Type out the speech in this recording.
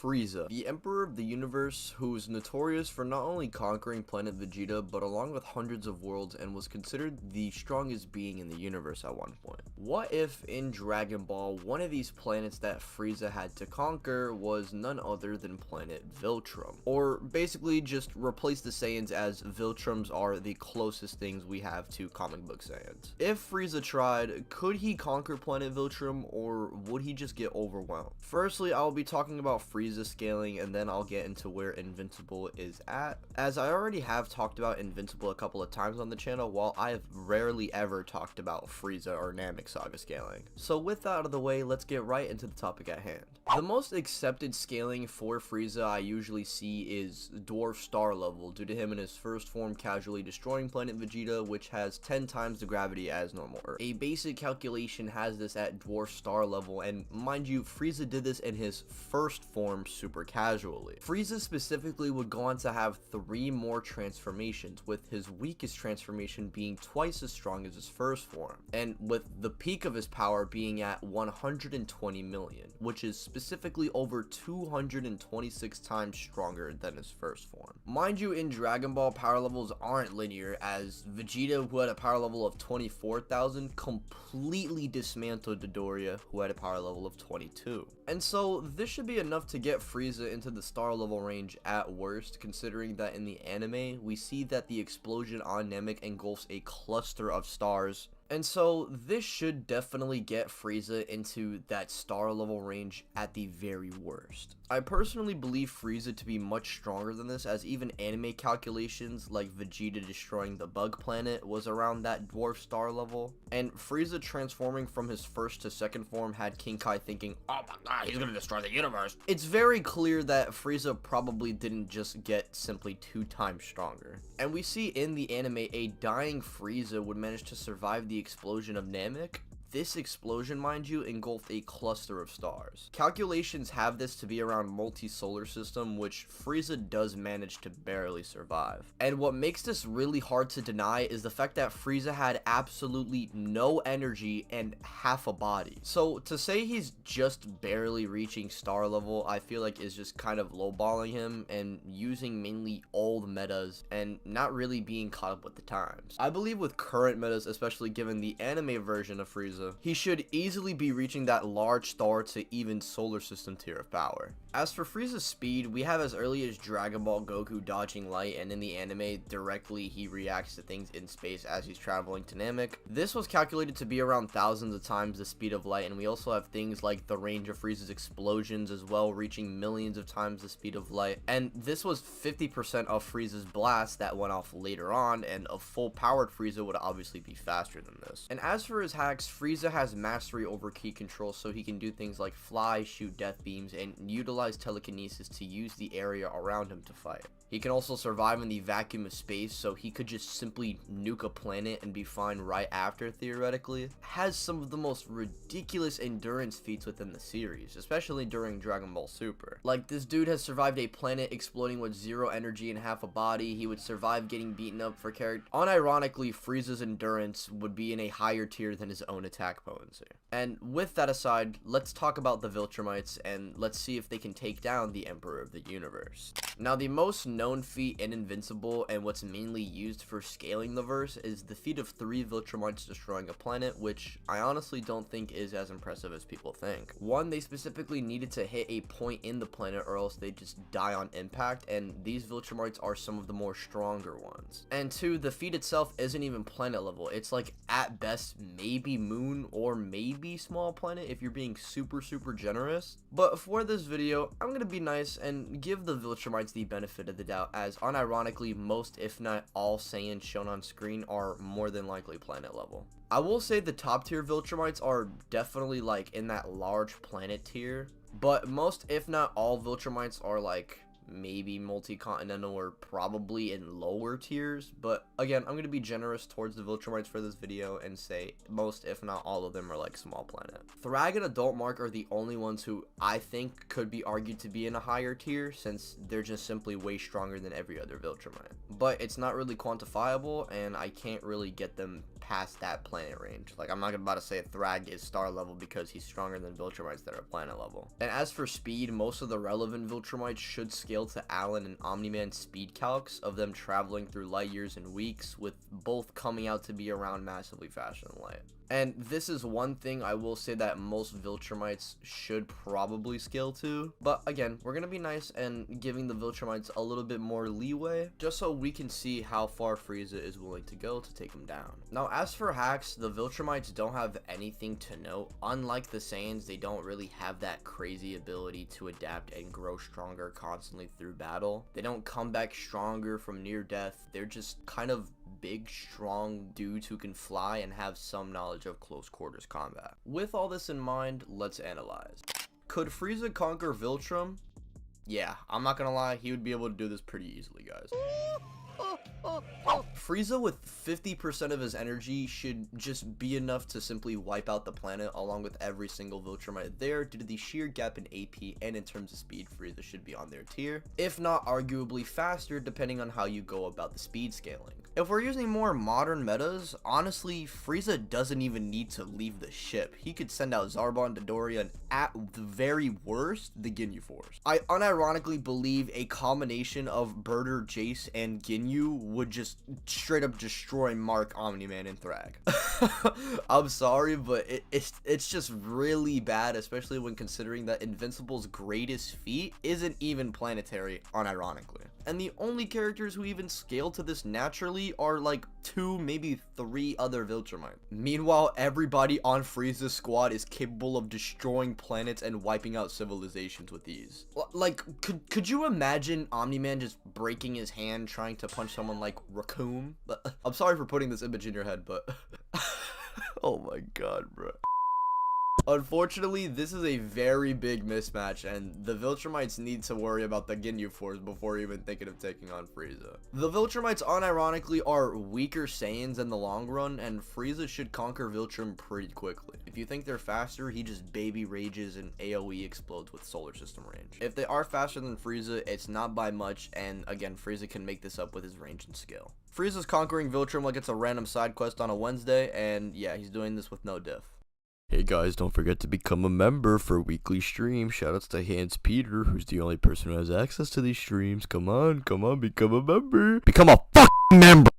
Frieza, the Emperor of the Universe, who is notorious for not only conquering planet Vegeta, but along with hundreds of worlds, and was considered the strongest being in the universe at one point. What if in Dragon Ball, one of these planets that Frieza had to conquer was none other than planet Viltrum? Or basically just replace the Saiyans, as Viltrums are the closest things we have to comic book Saiyans. If Frieza tried, could he conquer planet Viltrum, or would he just get overwhelmed? Firstly, I'll be talking about Frieza scaling, and then I'll get into where Invincible is at, as I already have talked about Invincible a couple of times on the channel, while I have rarely ever talked about Frieza or Namek Saga scaling. So with that out of the way, let's get right into the topic at hand. The most accepted scaling for Frieza I usually see is Dwarf Star level, due to him in his first form casually destroying planet Vegeta, which has 10 times the gravity as normal Earth. A basic calculation has this at Dwarf Star level, and mind you, Frieza did this in his first form super casually. Frieza specifically would go on to have 3 more transformations, with his weakest transformation being twice as strong as his first form, and with the peak of his power being at 120 million, which is specifically over 226 times stronger than his first form. Mind you, in Dragon Ball, power levels aren't linear, as Vegeta, who had a power level of 24,000, completely dismantled Dodoria, who had a power level of 22. And so this should be enough to get Frieza into the star level range at worst, considering that in the anime, we see that the explosion on Namek engulfs a cluster of stars. And so this should definitely get Frieza into that star level range at the very worst. I personally believe Frieza to be much stronger than this, as even anime calculations like Vegeta destroying the bug planet was around that dwarf star level, and Frieza transforming from his first to second form had King Kai thinking, oh my god, he's gonna destroy the universe. It's very clear that Frieza probably didn't just get simply 2 times stronger. And we see in the anime a dying Frieza would manage to survive the explosion of Namek. This explosion, mind you, engulfed a cluster of stars. Calculations have this to be around multi-solar system, which Frieza does manage to barely survive. And what makes this really hard to deny is the fact that Frieza had absolutely no energy and half a body. So to say he's just barely reaching star level, I feel like is just kind of lowballing him and using mainly old metas and not really being caught up with the times. I believe with current metas, especially given the anime version of Frieza, he should easily be reaching that large star to even solar system tier of power. As for Frieza's speed, we have as early as Dragon Ball Goku dodging light, and in the anime, directly he reacts to things in space as he's traveling to Namek. This was calculated to be around thousands of times the speed of light, and we also have things like the range of Frieza's explosions as well, reaching millions of times the speed of light, and this was 50% of Frieza's blast that went off later on, and a full powered Frieza would obviously be faster than this. And as for his hacks, Frieza has mastery over ki control, so he can do things like fly, shoot death beams, and utilize telekinesis to use the area around him to fight. He can also survive in the vacuum of space, so he could just simply nuke a planet and be fine right after, theoretically. Has some of the most ridiculous endurance feats within the series, especially during Dragon Ball Super. Like, this dude has survived a planet exploding with 0 energy and half a body. He would survive getting beaten up for character. Unironically, Frieza's endurance would be in a higher tier than his own attack potency. And with that aside, let's talk about the Viltrumites, and let's see if they can take down the Emperor of the Universe. Now, the most known feat in Invincible, and what's mainly used for scaling the verse, is the feat of 3 Viltrumites destroying a planet, which I honestly don't think is as impressive as people think. One, they specifically needed to hit a point in the planet or else they just die on impact, and these Viltrumites are some of the more stronger ones. And 2, the feat itself isn't even planet level. It's like at best maybe moon or maybe small planet if you're being super generous. But for this video, I'm gonna be nice and give the Viltrumites the benefit of the doubt, as unironically most if not all Saiyans shown on screen are more than likely planet level. I will say the top tier Viltrumites are definitely like in that large planet tier, but most if not all Viltrumites are like maybe multi-continental or probably in lower tiers. But again, I'm going to be generous towards the Viltrumites for this video and say most if not all of them are like small planet. Thrag and Adult Mark are the only ones who I think could be argued to be in a higher tier, since they're just simply way stronger than every other Viltrumite. But it's not really quantifiable, and I can't really get them past that planet range. Like, I'm not about to say Thrag is star level because he's stronger than Viltrumites that are planet level. And as for speed, most of the relevant Viltrumites should scale to Alan and Omni-Man's speed calcs of them traveling through light years and weeks, with both coming out to be around massively faster than light. And this is one thing I will say that most Viltrumites should probably scale to. But again, we're going to be nice and giving the Viltrumites a little bit more leeway, just so we can see how far Frieza is willing to go to take him down. Now, as for hacks, the Viltrumites don't have anything to note. Unlike the Saiyans, they don't really have that crazy ability to adapt and grow stronger constantly through battle. They don't come back stronger from near death. They're just kind of big, strong dudes who can fly and have some knowledge of close quarters combat. With all this in mind, let's analyze. Could Frieza conquer Viltrum? Yeah, I'm not gonna lie, he would be able to do this pretty easily, guys. Frieza with 50% of his energy should just be enough to simply wipe out the planet along with every single Viltrumite there due to the sheer gap in AP, and in terms of speed, Frieza should be on their tier, if not arguably faster depending on how you go about the speed scaling. If we're using more modern metas, honestly, Frieza doesn't even need to leave the ship. He could send out Zarbon, Dodoria, and at the very worst, the Ginyu Force. I unironically believe a combination of Birder, Jace, and Ginyu would just straight up destroy Mark, Omni-Man, and Thrag. I'm sorry, but it's just really bad, especially when considering that Invincible's greatest feat isn't even planetary, unironically. And the only characters who even scale to this naturally are like 2, maybe 3 other Viltrumites. Meanwhile, everybody on Frieza's squad is capable of destroying planets and wiping out civilizations with ease. Like, could you imagine Omni-Man just breaking his hand trying to punch someone like Raccoon? I'm sorry for putting this image in your head, but oh my god, bro. Unfortunately, this is a very big mismatch, and the Viltrumites need to worry about the Ginyu Force before even thinking of taking on Frieza. The Viltrumites unironically are weaker Saiyans in the long run, and Frieza should conquer Viltrum pretty quickly. If you think they're faster, he just baby rages and AoE explodes with solar system range. If they are faster than Frieza, it's not by much, and again, Frieza can make this up with his range and skill. Frieza's conquering Viltrum like it's a random side quest on a Wednesday, and yeah, he's doing this with no diff. Hey guys, don't forget to become a member for weekly streams. Shoutouts to Hans Peter, who's the only person who has access to these streams. Come on, become a member. Become a fucking member!